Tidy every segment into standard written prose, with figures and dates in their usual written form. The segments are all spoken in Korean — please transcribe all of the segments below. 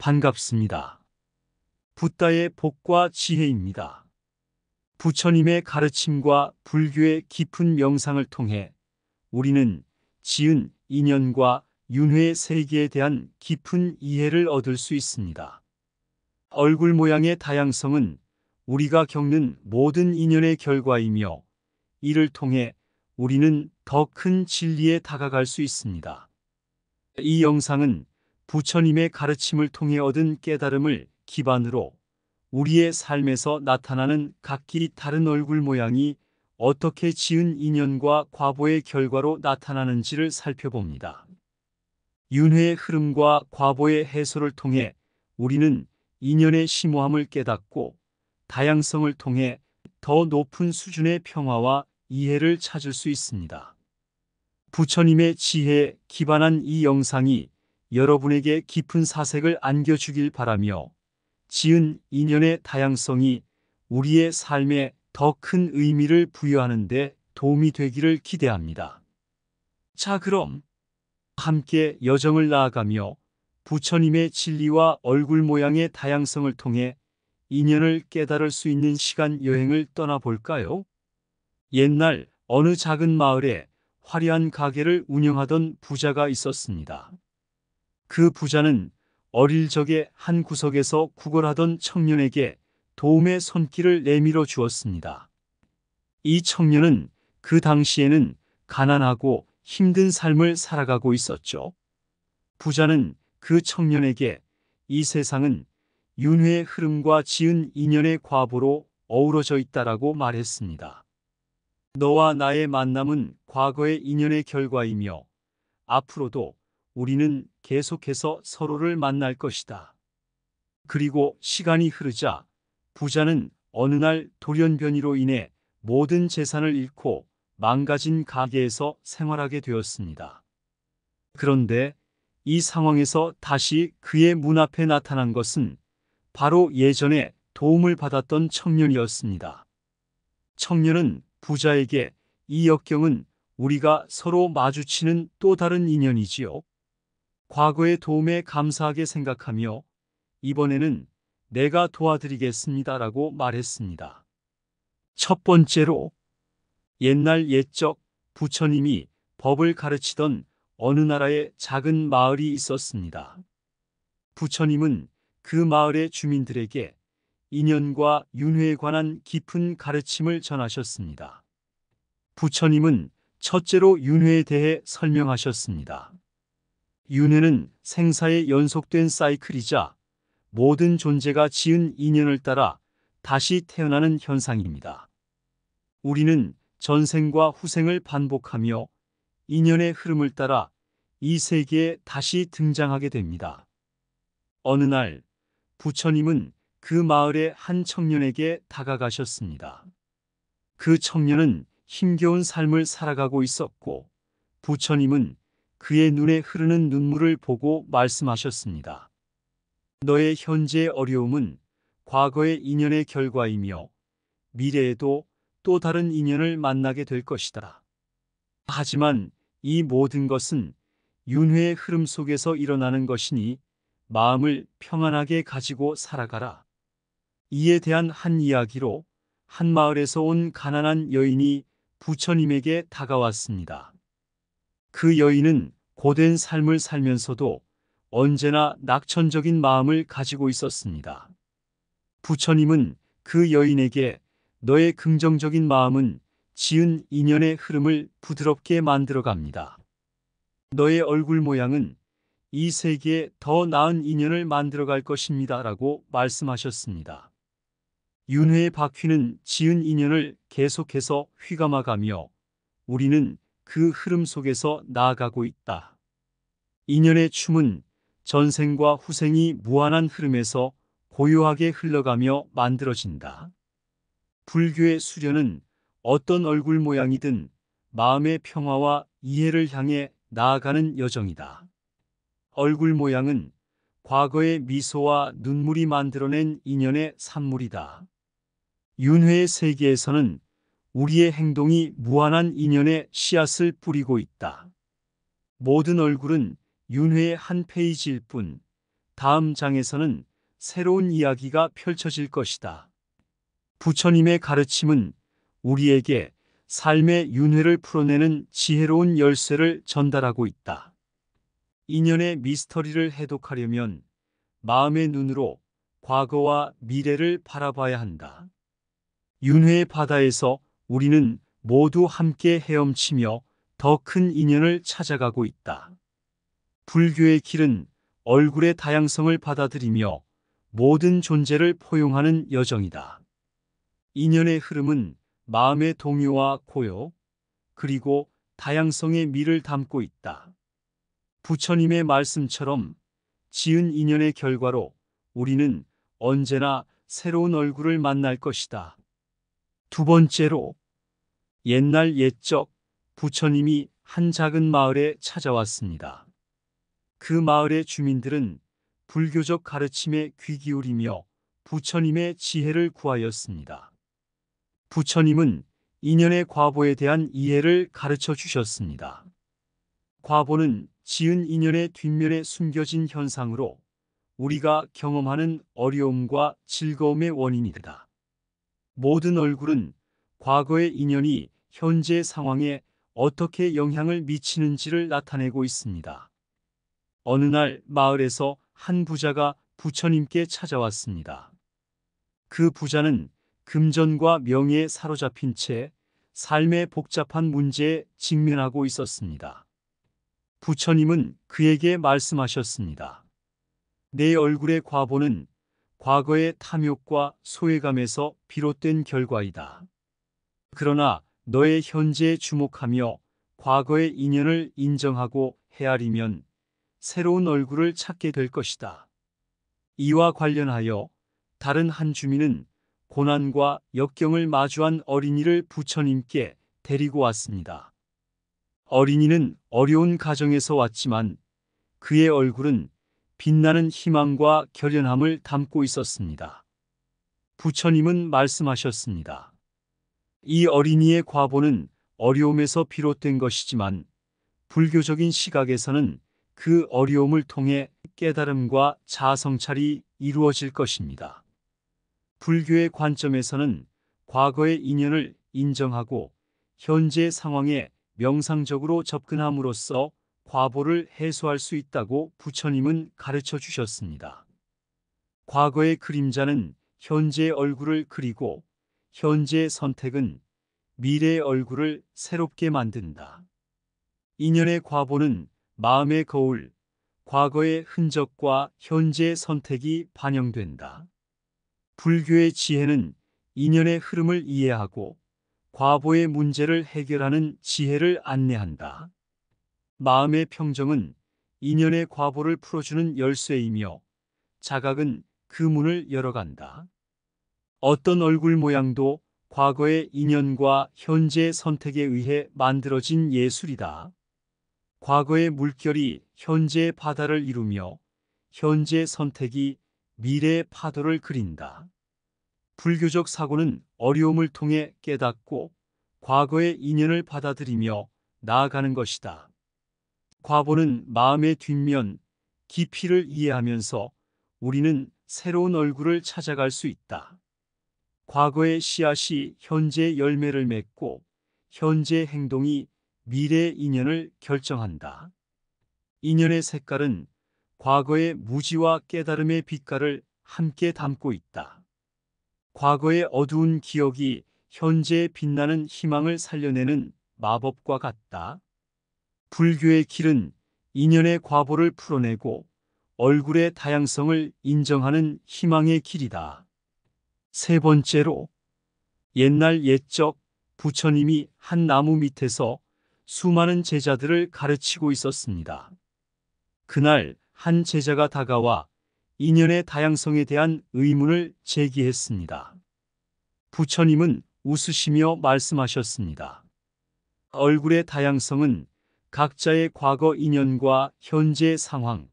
반갑습니다. 붓다의 복과 지혜입니다. 부처님의 가르침과 불교의 깊은 명상을 통해 우리는 지은 인연과 윤회의 세계에 대한 깊은 이해를 얻을 수 있습니다. 얼굴 모양의 다양성은 우리가 겪는 모든 인연의 결과이며 이를 통해 우리는 더 큰 진리에 다가갈 수 있습니다. 이 영상은 부처님의 가르침을 통해 얻은 깨달음을 기반으로 우리의 삶에서 나타나는 각기 다른 얼굴 모양이 어떻게 지은 인연과 과보의 결과로 나타나는지를 살펴봅니다. 윤회의 흐름과 과보의 해소를 통해 우리는 인연의 심오함을 깨닫고 다양성을 통해 더 높은 수준의 평화와 이해를 찾을 수 있습니다. 부처님의 지혜에 기반한 이 영상이 여러분에게 깊은 사색을 안겨주길 바라며 지은 인연의 다양성이 우리의 삶에 더 큰 의미를 부여하는 데 도움이 되기를 기대합니다. 자, 그럼 함께 여정을 나아가며 부처님의 진리와 얼굴 모양의 다양성을 통해 인연을 깨달을 수 있는 시간 여행을 떠나볼까요? 옛날 어느 작은 마을에 화려한 가게를 운영하던 부자가 있었습니다. 그 부자는 어릴 적에 한 구석에서 구걸하던 청년에게 도움의 손길을 내밀어 주었습니다. 이 청년은 그 당시에는 가난하고 힘든 삶을 살아가고 있었죠. 부자는 그 청년에게 이 세상은 윤회의 흐름과 지은 인연의 과보로 어우러져 있다라고 말했습니다. 너와 나의 만남은 과거의 인연의 결과이며 앞으로도 우리는 계속해서 서로를 만날 것이다. 그리고 시간이 흐르자 부자는 어느 날 돌연변이로 인해 모든 재산을 잃고 망가진 가게에서 생활하게 되었습니다. 그런데 이 상황에서 다시 그의 문 앞에 나타난 것은 바로 예전에 도움을 받았던 청년이었습니다. 청년은 부자에게 이 역경은 우리가 서로 마주치는 또 다른 인연이지요. 과거의 도움에 감사하게 생각하며 이번에는 내가 도와드리겠습니다라고 말했습니다. 첫 번째로 옛날 옛적 부처님이 법을 가르치던 어느 나라의 작은 마을이 있었습니다. 부처님은 그 마을의 주민들에게 인연과 윤회에 관한 깊은 가르침을 전하셨습니다. 부처님은 첫째로 윤회에 대해 설명하셨습니다. 윤회는 생사의 연속된 사이클이자 모든 존재가 지은 인연을 따라 다시 태어나는 현상입니다. 우리는 전생과 후생을 반복하며 인연의 흐름을 따라 이 세계에 다시 등장하게 됩니다. 어느 날 부처님은 그 마을의 한 청년에게 다가가셨습니다. 그 청년은 힘겨운 삶을 살아가고 있었고 부처님은 그의 눈에 흐르는 눈물을 보고 말씀하셨습니다. 너의 현재의 어려움은 과거의 인연의 결과이며 미래에도 또 다른 인연을 만나게 될 것이다. 하지만 이 모든 것은 윤회의 흐름 속에서 일어나는 것이니 마음을 평안하게 가지고 살아가라. 이에 대한 한 이야기로 한 마을에서 온 가난한 여인이 부처님에게 다가왔습니다. 그 여인은 고된 삶을 살면서도 언제나 낙천적인 마음을 가지고 있었습니다. 부처님은 그 여인에게 너의 긍정적인 마음은 지은 인연의 흐름을 부드럽게 만들어갑니다. 너의 얼굴 모양은 이 세계에 더 나은 인연을 만들어갈 것입니다. 라고 말씀하셨습니다. 윤회의 바퀴는 지은 인연을 계속해서 휘감아가며 우리는 그 흐름 속에서 나아가고 있다. 인연의 춤은 전생과 후생이 무한한 흐름에서 고요하게 흘러가며 만들어진다. 불교의 수련은 어떤 얼굴 모양이든 마음의 평화와 이해를 향해 나아가는 여정이다. 얼굴 모양은 과거의 미소와 눈물이 만들어낸 인연의 산물이다. 윤회의 세계에서는 우리의 행동이 무한한 인연의 씨앗을 뿌리고 있다. 모든 얼굴은 윤회의 한 페이지일 뿐 다음 장에서는 새로운 이야기가 펼쳐질 것이다. 부처님의 가르침은 우리에게 삶의 윤회를 풀어내는 지혜로운 열쇠를 전달하고 있다. 인연의 미스터리를 해독하려면 마음의 눈으로 과거와 미래를 바라봐야 한다. 윤회의 바다에서 우리는 모두 함께 헤엄치며 더 큰 인연을 찾아가고 있다. 불교의 길은 얼굴의 다양성을 받아들이며 모든 존재를 포용하는 여정이다. 인연의 흐름은 마음의 동요와 고요, 그리고 다양성의 미를 담고 있다. 부처님의 말씀처럼 지은 인연의 결과로 우리는 언제나 새로운 얼굴을 만날 것이다. 두 번째로, 옛날 옛적 부처님이 한 작은 마을에 찾아왔습니다. 그 마을의 주민들은 불교적 가르침에 귀 기울이며 부처님의 지혜를 구하였습니다. 부처님은 인연의 과보에 대한 이해를 가르쳐 주셨습니다. 과보는 지은 인연의 뒷면에 숨겨진 현상으로 우리가 경험하는 어려움과 즐거움의 원인이다. 모든 얼굴은 과거의 인연이 현재 상황에 어떻게 영향을 미치는지를 나타내고 있습니다. 어느 날 마을에서 한 부자가 부처님께 찾아왔습니다. 그 부자는 금전과 명예에 사로잡힌 채 삶의 복잡한 문제에 직면하고 있었습니다. 부처님은 그에게 말씀하셨습니다. 내 얼굴의 과보는 과거의 탐욕과 소외감에서 비롯된 결과이다. 그러나 너의 현재에 주목하며 과거의 인연을 인정하고 헤아리면 새로운 얼굴을 찾게 될 것이다. 이와 관련하여 다른 한 주민은 고난과 역경을 마주한 어린이를 부처님께 데리고 왔습니다. 어린이는 어려운 가정에서 왔지만 그의 얼굴은 빛나는 희망과 결연함을 담고 있었습니다. 부처님은 말씀하셨습니다. 이 어린이의 과보는 어려움에서 비롯된 것이지만 불교적인 시각에서는 그 어려움을 통해 깨달음과 자아성찰이 이루어질 것입니다. 불교의 관점에서는 과거의 인연을 인정하고 현재 상황에 명상적으로 접근함으로써 과보를 해소할 수 있다고 부처님은 가르쳐 주셨습니다. 과거의 그림자는 현재의 얼굴을 그리고 현재의 선택은 미래의 얼굴을 새롭게 만든다. 인연의 과보는 마음의 거울, 과거의 흔적과 현재의 선택이 반영된다. 불교의 지혜는 인연의 흐름을 이해하고 과보의 문제를 해결하는 지혜를 안내한다. 마음의 평정은 인연의 과보를 풀어주는 열쇠이며 자각은 그 문을 열어간다. 어떤 얼굴 모양도 과거의 인연과 현재의 선택에 의해 만들어진 예술이다. 과거의 물결이 현재의 바다를 이루며 현재의 선택이 미래의 파도를 그린다. 불교적 사고는 어려움을 통해 깨닫고 과거의 인연을 받아들이며 나아가는 것이다. 과보는 마음의 뒷면, 깊이를 이해하면서 우리는 새로운 얼굴을 찾아갈 수 있다. 과거의 씨앗이 현재의 열매를 맺고 현재의 행동이 미래의 인연을 결정한다. 인연의 색깔은 과거의 무지와 깨달음의 빛깔을 함께 담고 있다. 과거의 어두운 기억이 현재의 빛나는 희망을 살려내는 마법과 같다. 불교의 길은 인연의 과보를 풀어내고 얼굴의 다양성을 인정하는 희망의 길이다. 세 번째로, 옛날 옛적 부처님이 한 나무 밑에서 수많은 제자들을 가르치고 있었습니다. 그날 한 제자가 다가와 인연의 다양성에 대한 의문을 제기했습니다. 부처님은 웃으시며 말씀하셨습니다. 얼굴의 다양성은 각자의 과거 인연과 현재의 상황,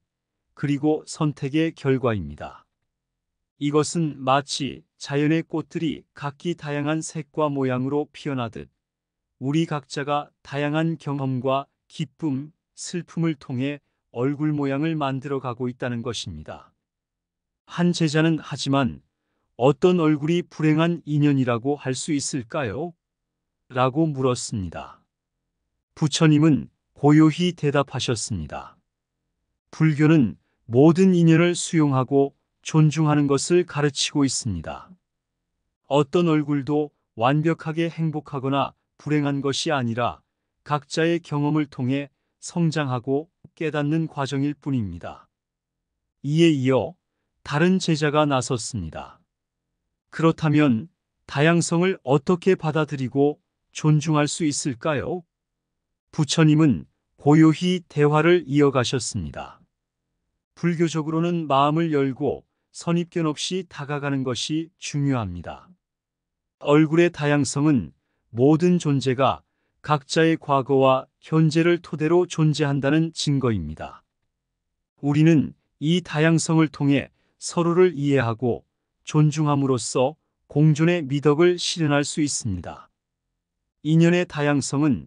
그리고 선택의 결과입니다. 이것은 마치 자연의 꽃들이 각기 다양한 색과 모양으로 피어나듯 우리 각자가 다양한 경험과 기쁨, 슬픔을 통해 얼굴 모양을 만들어 가고 있다는 것입니다. 한 제자는 하지만 어떤 얼굴이 불행한 인연이라고 할 수 있을까요? 라고 물었습니다. 부처님은 고요히 대답하셨습니다. 불교는 모든 인연을 수용하고 존중하는 것을 가르치고 있습니다. 어떤 얼굴도 완벽하게 행복하거나 불행한 것이 아니라 각자의 경험을 통해 성장하고 깨닫는 과정일 뿐입니다. 이에 이어 다른 제자가 나섰습니다. 그렇다면 다양성을 어떻게 받아들이고 존중할 수 있을까요? 부처님은 고요히 대화를 이어가셨습니다. 불교적으로는 마음을 열고 선입견 없이 다가가는 것이 중요합니다. 얼굴의 다양성은 모든 존재가 각자의 과거와 현재를 토대로 존재한다는 증거입니다. 우리는 이 다양성을 통해 서로를 이해하고 존중함으로써 공존의 미덕을 실현할 수 있습니다. 인연의 다양성은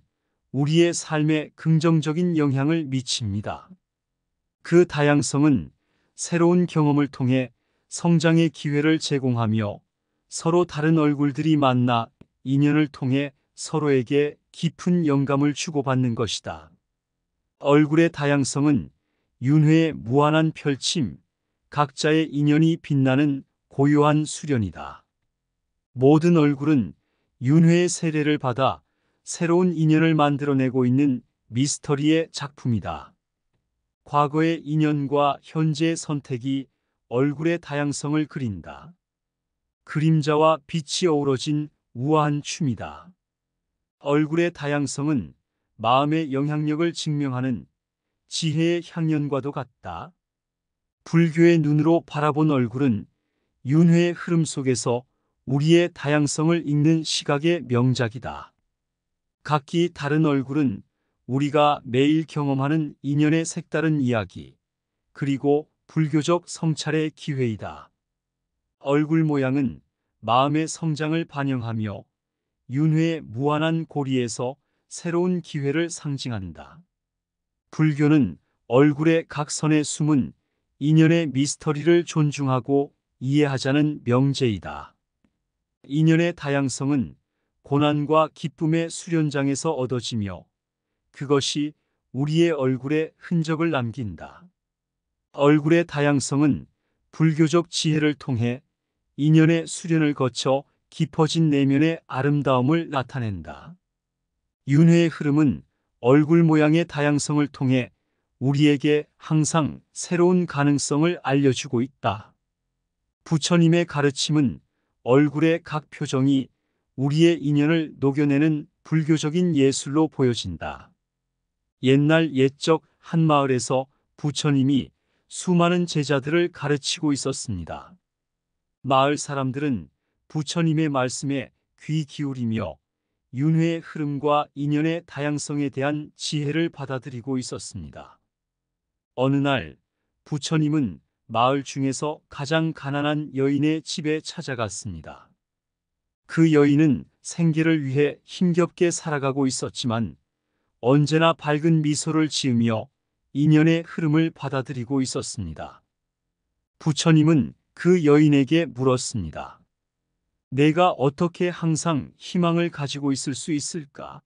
우리의 삶에 긍정적인 영향을 미칩니다. 그 다양성은 새로운 경험을 통해 성장의 기회를 제공하며 서로 다른 얼굴들이 만나 인연을 통해 서로에게 깊은 영감을 주고받는 것이다. 얼굴의 다양성은 윤회의 무한한 펼침, 각자의 인연이 빛나는 고요한 수련이다. 모든 얼굴은 윤회의 세례를 받아 새로운 인연을 만들어내고 있는 미스터리의 작품이다. 과거의 인연과 현재의 선택이 얼굴의 다양성을 그린다. 그림자와 빛이 어우러진 우아한 춤이다. 얼굴의 다양성은 마음의 영향력을 증명하는 지혜의 향연과도 같다. 불교의 눈으로 바라본 얼굴은 윤회의 흐름 속에서 우리의 다양성을 읽는 시각의 명작이다. 각기 다른 얼굴은 우리가 매일 경험하는 인연의 색다른 이야기, 그리고 불교적 성찰의 기회이다. 얼굴 모양은 마음의 성장을 반영하며 윤회의 무한한 고리에서 새로운 기회를 상징한다. 불교는 얼굴의 각 선에 숨은 인연의 미스터리를 존중하고 이해하자는 명제이다. 인연의 다양성은 고난과 기쁨의 수련장에서 얻어지며 그것이 우리의 얼굴에 흔적을 남긴다. 얼굴의 다양성은 불교적 지혜를 통해 인연의 수련을 거쳐 깊어진 내면의 아름다움을 나타낸다. 윤회의 흐름은 얼굴 모양의 다양성을 통해 우리에게 항상 새로운 가능성을 알려주고 있다. 부처님의 가르침은 얼굴의 각 표정이 우리의 인연을 녹여내는 불교적인 예술로 보여진다. 옛날 옛적 한 마을에서 부처님이 수많은 제자들을 가르치고 있었습니다. 마을 사람들은 부처님의 말씀에 귀 기울이며 윤회의 흐름과 인연의 다양성에 대한 지혜를 받아들이고 있었습니다. 어느 날 부처님은 마을 중에서 가장 가난한 여인의 집에 찾아갔습니다. 그 여인은 생계를 위해 힘겹게 살아가고 있었지만 언제나 밝은 미소를 지으며 인연의 흐름을 받아들이고 있었습니다. 부처님은 그 여인에게 물었습니다. 내가 어떻게 항상 희망을 가지고 있을 수 있을까?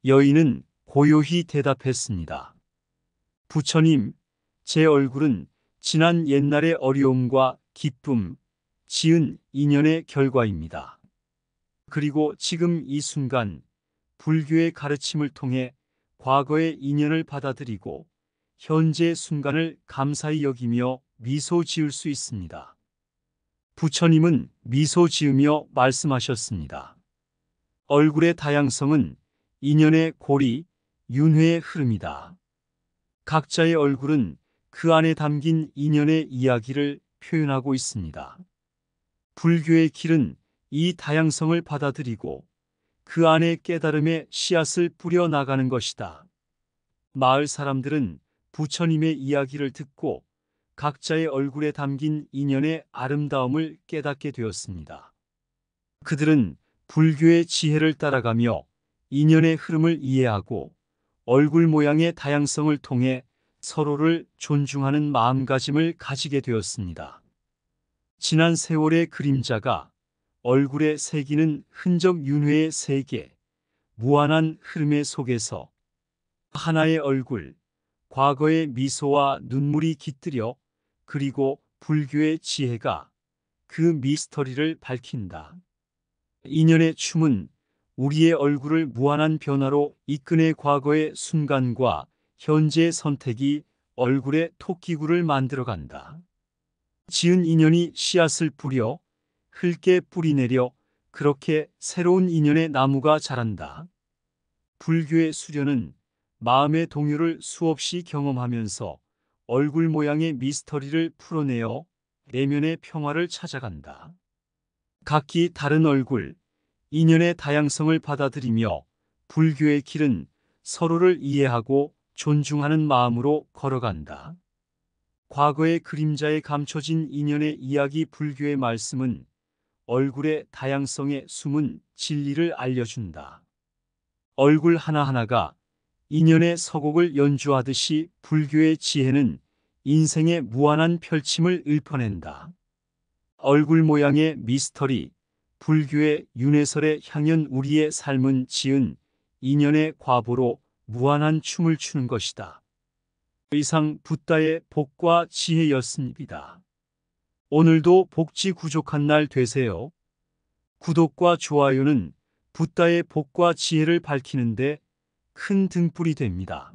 여인은 고요히 대답했습니다. 부처님, 제 얼굴은 지난 옛날의 어려움과 기쁨, 지은 인연의 결과입니다. 그리고 지금 이 순간 불교의 가르침을 통해 과거의 인연을 받아들이고 현재의 순간을 감사히 여기며 미소 지을 수 있습니다. 부처님은 미소 지으며 말씀하셨습니다. 얼굴의 다양성은 인연의 고리, 윤회의 흐름이다. 각자의 얼굴은 그 안에 담긴 인연의 이야기를 표현하고 있습니다. 불교의 길은 이 다양성을 받아들이고 그 안에 깨달음의 씨앗을 뿌려 나가는 것이다. 마을 사람들은 부처님의 이야기를 듣고 각자의 얼굴에 담긴 인연의 아름다움을 깨닫게 되었습니다. 그들은 불교의 지혜를 따라가며 인연의 흐름을 이해하고 얼굴 모양의 다양성을 통해 서로를 존중하는 마음가짐을 가지게 되었습니다. 지난 세월의 그림자가 얼굴에 새기는 흔적 윤회의 세계, 무한한 흐름의 속에서 하나의 얼굴, 과거의 미소와 눈물이 깃들여 그리고 불교의 지혜가 그 미스터리를 밝힌다. 인연의 춤은 우리의 얼굴을 무한한 변화로 이끄네. 과거의 순간과 현재의 선택이 얼굴에 토끼굴을 만들어간다. 지은 인연이 씨앗을 뿌려 흙에 뿌리 내려 그렇게 새로운 인연의 나무가 자란다. 불교의 수련은 마음의 동요를 수없이 경험하면서 얼굴 모양의 미스터리를 풀어내어 내면의 평화를 찾아간다. 각기 다른 얼굴, 인연의 다양성을 받아들이며 불교의 길은 서로를 이해하고 존중하는 마음으로 걸어간다. 과거의 그림자에 감춰진 인연의 이야기. 불교의 말씀은 얼굴의 다양성에 숨은 진리를 알려준다. 얼굴 하나하나가 인연의 서곡을 연주하듯이 불교의 지혜는 인생의 무한한 펼침을 읊어낸다. 얼굴 모양의 미스터리, 불교의 윤회설의 향연. 우리의 삶은 지은 인연의 과보로 무한한 춤을 추는 것이다. 이상 붓다의 복과 지혜였습니다. 오늘도 복지 구족한 날 되세요. 구독과 좋아요는 붓다의 복과 지혜를 밝히는데 큰 등불이 됩니다.